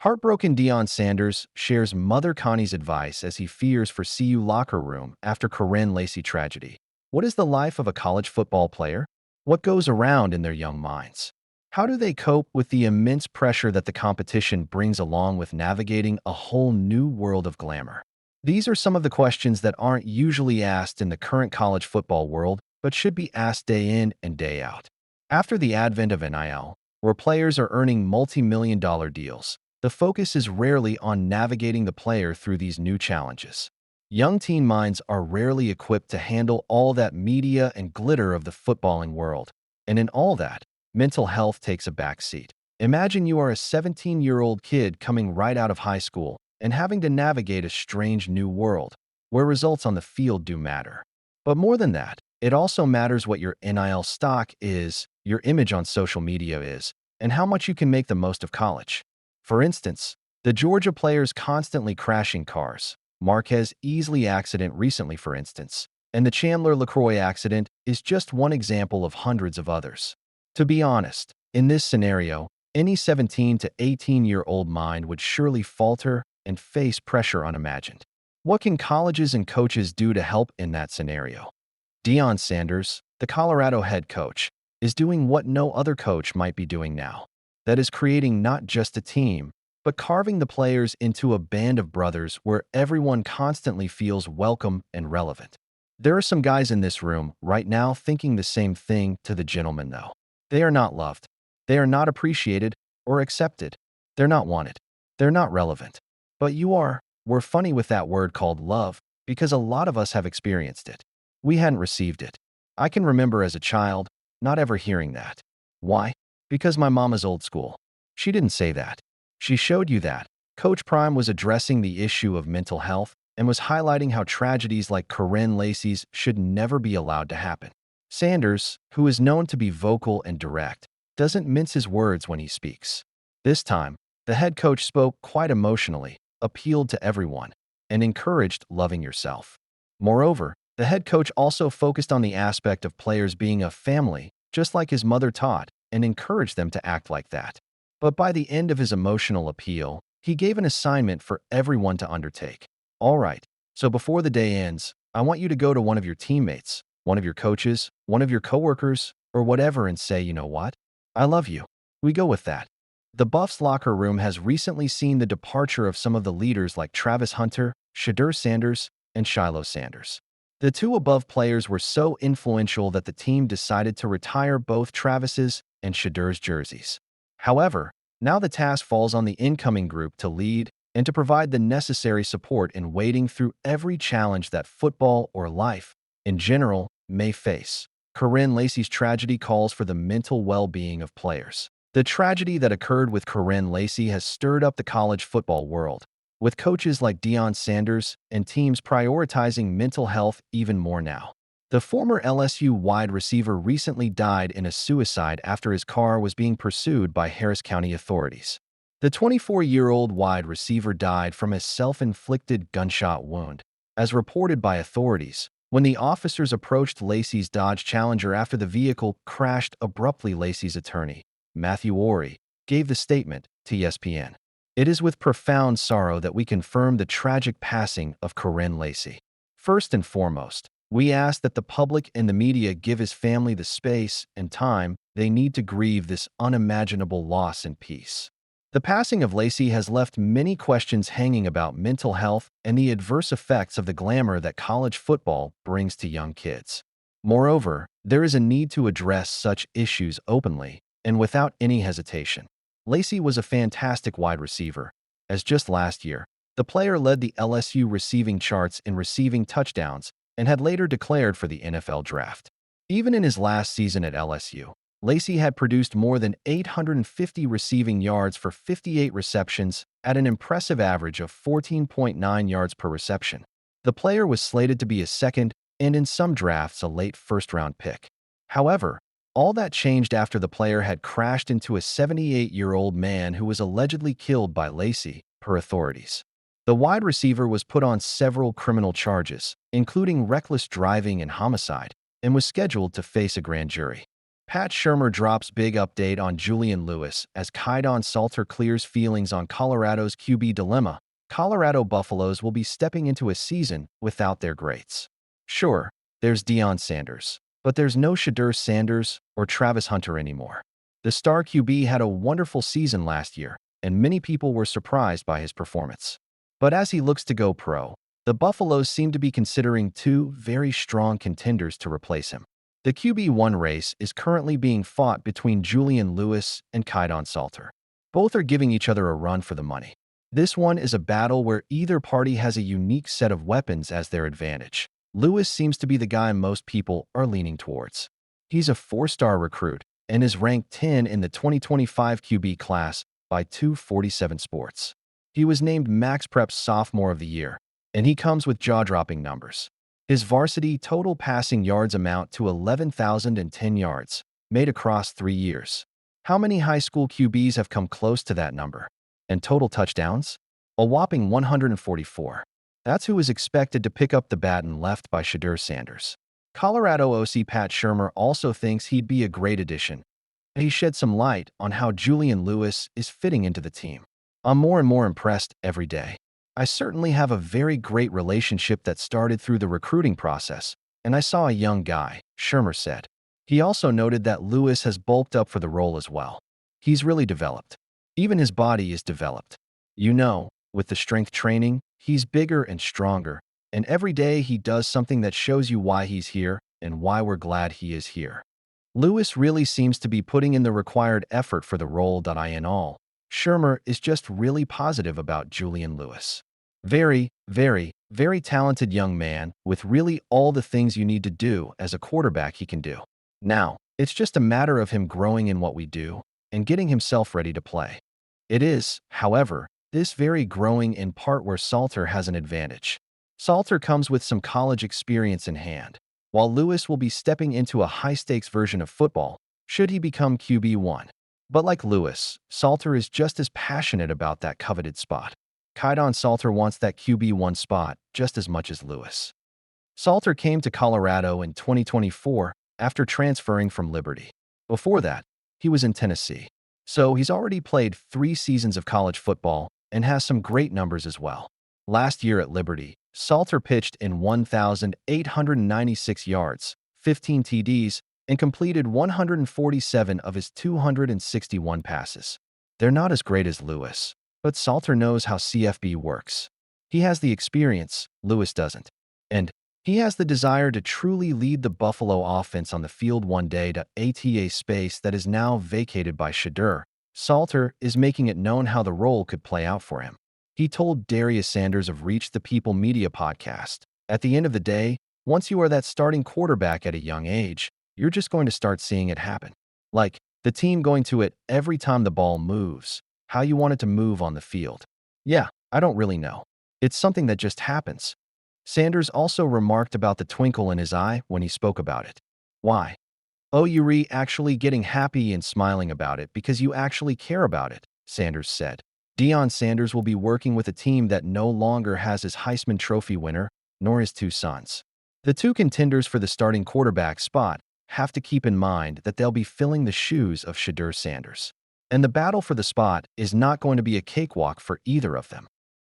Heartbroken Deion Sanders shares Mother Connie's advice as he fears for CU locker room after Corinne Lacy tragedy. What is the life of a college football player? What goes around in their young minds? How do they cope with the immense pressure that the competition brings along with navigating a whole new world of glamour? These are some of the questions that aren't usually asked in the current college football world, but should be asked day in and day out. After the advent of NIL, where players are earning multi-million-dollar deals, the focus is rarely on navigating the player through these new challenges. Young teen minds are rarely equipped to handle all that media and glitter of the footballing world. And in all that, mental health takes a back seat. Imagine you are a 17-year-old kid coming right out of high school and having to navigate a strange new world, where results on the field do matter. But more than that, it also matters what your NIL stock is, your image on social media is, and how much you can make the most of college. For instance, the Georgia players constantly crashing cars, Marquez Easley accident recently for instance, and the Chandler LaCroix accident is just one example of hundreds of others. To be honest, in this scenario, any 17 to 18-year-old mind would surely falter and face pressure unimagined. What can colleges and coaches do to help in that scenario? Deion Sanders, the Colorado head coach, is doing what no other coach might be doing now. That is creating not just a team, but carving the players into a band of brothers where everyone constantly feels welcome and relevant. There are some guys in this room right now thinking the same thing to the gentlemen though. They are not loved. They are not appreciated or accepted. They're not wanted. They're not relevant. But you are. We're funny with that word called love because a lot of us have experienced it. We hadn't received it. I can remember as a child not ever hearing that. Why? Because my mom is old school. She didn't say that. She showed you that. Coach Prime was addressing the issue of mental health and was highlighting how tragedies like Corinne Lacy's should never be allowed to happen. Sanders, who is known to be vocal and direct, doesn't mince his words when he speaks. This time, the head coach spoke quite emotionally, appealed to everyone, and encouraged loving yourself. Moreover, the head coach also focused on the aspect of players being a family, just like his mother taught, and encouraged them to act like that. But by the end of his emotional appeal, he gave an assignment for everyone to undertake. All right, so before the day ends, I want you to go to one of your teammates, one of your coaches, one of your coworkers, or whatever and say, you know what? I love you. We go with that. The Buffs locker room has recently seen the departure of some of the leaders like Travis Hunter, Shurmur Sanders, and Shiloh Sanders. The two above players were so influential that the team decided to retire both Travis's and Shurmur's jerseys. However, now the task falls on the incoming group to lead and to provide the necessary support in wading through every challenge that football or life, in general, may face. Corinne Lacy's tragedy calls for the mental well-being of players. The tragedy that occurred with Corinne Lacy has stirred up the college football world, with coaches like Deion Sanders and teams prioritizing mental health even more now. The former LSU wide receiver recently died in a suicide after his car was being pursued by Harris County authorities. The 24-year-old wide receiver died from a self-inflicted gunshot wound, as reported by authorities, when the officers approached Lacy's Dodge Challenger after the vehicle crashed abruptly. Lacy's attorney, Matthew Ory, gave the statement to ESPN. It is with profound sorrow that we confirm the tragic passing of Corinne Lacy. First and foremost, we ask that the public and the media give his family the space and time they need to grieve this unimaginable loss in peace. The passing of Lacy has left many questions hanging about mental health and the adverse effects of the glamour that college football brings to young kids. Moreover, there is a need to address such issues openly and without any hesitation. Lacy was a fantastic wide receiver, as just last year, the player led the LSU receiving charts in receiving touchdowns and had later declared for the NFL draft. Even in his last season at LSU, Lacy had produced more than 850 receiving yards for 58 receptions at an impressive average of 14.9 yards per reception. The player was slated to be a second and in some drafts a late first-round pick. However, all that changed after the player had crashed into a 78-year-old man who was allegedly killed by Lacy, per authorities. The wide receiver was put on several criminal charges, including reckless driving and homicide, and was scheduled to face a grand jury. Pat Shurmur drops big update on Julian Lewis as Kydon Salter clears feelings on Colorado's QB dilemma. Colorado Buffaloes will be stepping into a season without their greats. Sure, there's Deion Sanders, but there's no Shedeur Sanders or Travis Hunter anymore. The star QB had a wonderful season last year, and many people were surprised by his performance. But as he looks to go pro, the Buffaloes seem to be considering two very strong contenders to replace him. The QB1 race is currently being fought between Julian Lewis and Kydon Salter. Both are giving each other a run for the money. This one is a battle where either party has a unique set of weapons as their advantage. Lewis seems to be the guy most people are leaning towards. He's a four-star recruit and is ranked 10 in the 2025 QB class by 247 Sports. He was named Max Prep's Sophomore of the Year, and he comes with jaw-dropping numbers. His varsity total passing yards amount to 11,010 yards, made across 3 years. How many high school QBs have come close to that number? And total touchdowns? A whopping 144. That's who is expected to pick up the baton left by Shedeur Sanders. Colorado OC Pat Shurmur also thinks he'd be a great addition. He shed some light on how Julian Lewis is fitting into the team. I'm more and more impressed every day. I certainly have a very great relationship that started through the recruiting process, and I saw a young guy, Shurmur said. He also noted that Lewis has bulked up for the role as well. He's really developed. Even his body is developed. You know, with the strength training, he's bigger and stronger, and every day he does something that shows you why he's here and why we're glad he is here. Lewis really seems to be putting in the required effort for the role. In all, Shurmur is just really positive about Julian Lewis. Very, very, very talented young man with really all the things you need to do as a quarterback he can do. Now, it's just a matter of him growing in what we do and getting himself ready to play. It is, however, this very growing in part where Salter has an advantage. Salter comes with some college experience in hand, while Lewis will be stepping into a high-stakes version of football should he become QB1. But like Lewis, Salter is just as passionate about that coveted spot. Kydon Salter wants that QB1 spot just as much as Lewis. Salter came to Colorado in 2024 after transferring from Liberty. Before that, he was in Tennessee. So he's already played 3 seasons of college football and has some great numbers as well. Last year at Liberty, Salter pitched in 1,896 yards, 15 TDs, and completed 147 of his 261 passes. They're not as great as Lewis, but Salter knows how CFB works. He has the experience, Lewis doesn't. And he has the desire to truly lead the Buffalo offense on the field one day to ATA space that is now vacated by Shedeur. Salter is making it known how the role could play out for him. He told Darius Sanders of Reach the People Media podcast, "At the end of the day, once you are that starting quarterback at a young age, you're just going to start seeing it happen. Like, the team going to it every time the ball moves, how you want it to move on the field. Yeah, I don't really know. It's something that just happens." Sanders also remarked about the twinkle in his eye when he spoke about it. Why? Oh, you're actually getting happy and smiling about it because you actually care about it, Sanders said. Deion Sanders will be working with a team that no longer has his Heisman Trophy winner, nor his 2 sons. The 2 contenders for the starting quarterback spot have to keep in mind that they'll be filling the shoes of Shedeur Sanders. And the battle for the spot is not going to be a cakewalk for either of them.